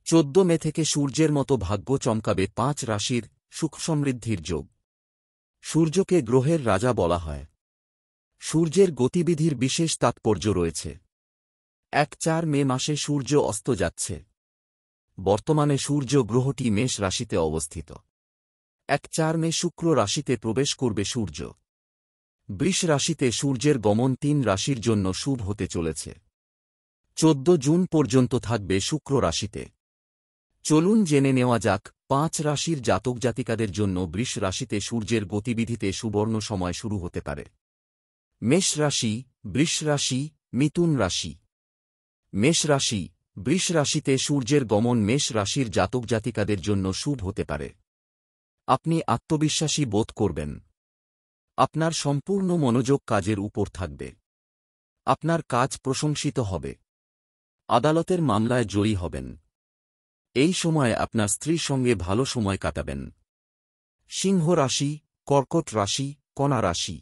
14 মে থেকে সূর্যের মতো ভাগ্য চমকাবে 5 রাশির সুখ সমৃদ্ধির যোগ। সূর্যকে গ্রহের রাজা বলা হয়। সূর্যের গতিবিধির বিশেষ তাৎপর্য রয়েছে। 1-4 মে মাসে সূর্য অস্ত যাচ্ছে। বর্তমানে সূর্য গ্রহটি মেষ রাশিতে অবস্থিত। 1-4 মে শুক্র রাশিতে প্রবেশ করবে সূর্য। বৃষ রাশিতে সূর্যের গমন 3 রাশির জন্য শুভ হতে চলেছে। 14 জুন পর্যন্ত থাকবে শুক্র রাশিতে। চলুন জেনে নেওয়া যাক 5 রাশির জাতক জাতিকাদের জন্য বৃষ রাশিতে সূর্যের গতিবিধিতে সুবর্ণ সময় শুরু হতে পারে। মেষ রাশি, বৃষ রাশি, মিথুন রাশি। মেষ রাশি, বৃষ রাশিতে সূর্যের গমন মেষ রাশির জাতক জাতিকাদের জন্য শুভ হতে পারে। আপনি আত্মবিশ্বাসী বোধ করবেন। আপনার সম্পূর্ণ মনোযোগ কাজের উপর থাকবে। আপনার কাজ প্রশংসিত হবে। আদালতের মামলায় জয়ী হবেন। এই সময়ে আপনার স্ত্রীর সঙ্গে ভালো সময় কাটাবেন। সিংহ রাশি, কর্কট রাশি, কন্যা রাশি।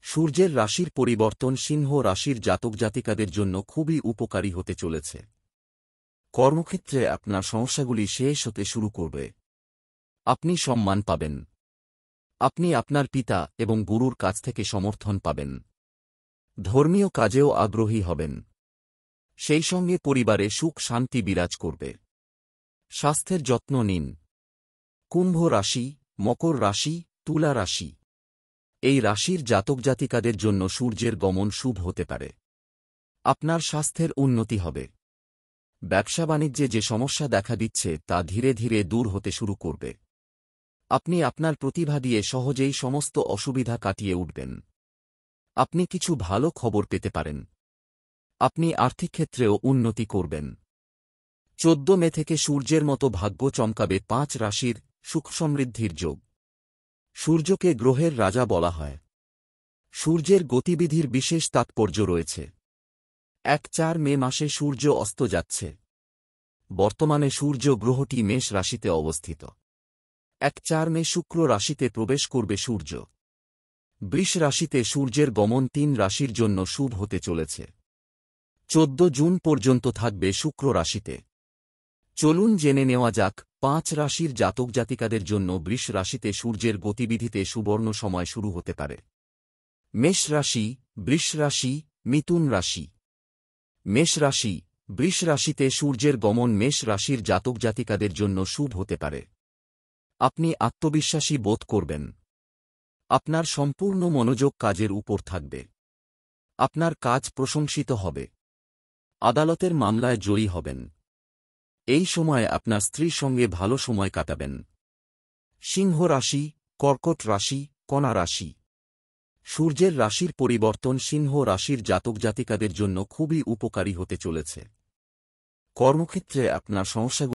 সূর্যের রাশির পরিবর্তন সিংহ রাশির জাতক জাতিকাদের জন্য খুবই উপকারী হতে চলেছে। কর্মক্ষেত্রে আপনার সমস্যাগুলি শেষ হতে শুরু করবে। আপনি সম্মান পাবেন। আপনি আপনার পিতা এবং গুরুর কাছ থেকে সমর্থন পাবেন। ধর্মীয় কাজেও আগ্রহী হবেন। সেই সঙ্গে পরিবারে সুখ শান্তি বিরাজ করবে। স্বাস্থ্যের যত্ন নিন। কুম্ভ রাশি, মকর রাশি, তুলা রাশি। এই রাশির জাতক জাতিকাদের জন্য সূর্যের গমন শুভ হতে পারে। আপনার স্বাস্থ্যের উন্নতি হবে। ব্যবসা বাণিজ্যে যে সমস্যা দেখা দিচ্ছে তা ধীরে ধীরে দূর হতে শুরু করবে। আপনি আপনার প্রতিভা দিয়ে সহজেই সমস্ত অসুবিধা কাটিয়ে উঠবেন। আপনি কিছু ভালো খবর পেতে পারেন। আপনি আর্থিক ক্ষেত্রেও উন্নতি করবেন। 14 মে থেকে সূর্যের মতো ভাগ্য চমকাবে 5 রাশির সুখ সমৃদ্ধির যোগ। সূর্যকে গ্রহের রাজা বলা হয়। সূর্যের গতিবিধির বিশেষ তাৎপর্য রয়েছে। 1-4 মে মাসে সূর্য অস্ত যাচ্ছে। বর্তমানে সূর্য গ্রহটি মেষ রাশিতে অবস্থিত। 1-4 মে শুক্র রাশিতে প্রবেশ করবে সূর্য। বৃষ রাশিতে সূর্যের গমন 3 রাশির জন্য শুভ হতে চলেছে। 14 জুন পর্যন্ত থাকবে শুক্র রাশিতে। চলুন জেনে নেওয়া যাক 5 রাশির জাতক জাতিকাদের জন্য বৃষ রাশিতে সূর্যের গতিবিধিতে সুবর্ণ সময় শুরু হতে পারে। মেষ রাশি, বৃষ রাশি, মিথুন রাশি। মেষ রাশি, বৃষ রাশিতে সূর্যের গমন মেষ রাশির জাতক জাতিকাদের জন্য শুভ হতে পারে। আপনি আত্মবিশ্বাসী বোধ করবেন। আপনার সম্পূর্ণ মনোযোগ কাজের উপর থাকবে। আপনার কাজ প্রশংসিত হবে। আদালতের মামলায় জয়ী হবেন। এই সময়ে আপনার স্ত্রীর সঙ্গে ভালো সময় কাটাবেন। সিংহ রাশি, কর্কট রাশি, কন্যা রাশি। সূর্যের রাশির পরিবর্তন সিংহ রাশির জাতক জাতিকাদের জন্য খুবই উপকারী হতে চলেছে। কর্মক্ষেত্রে আপনার সমস্যাগুলি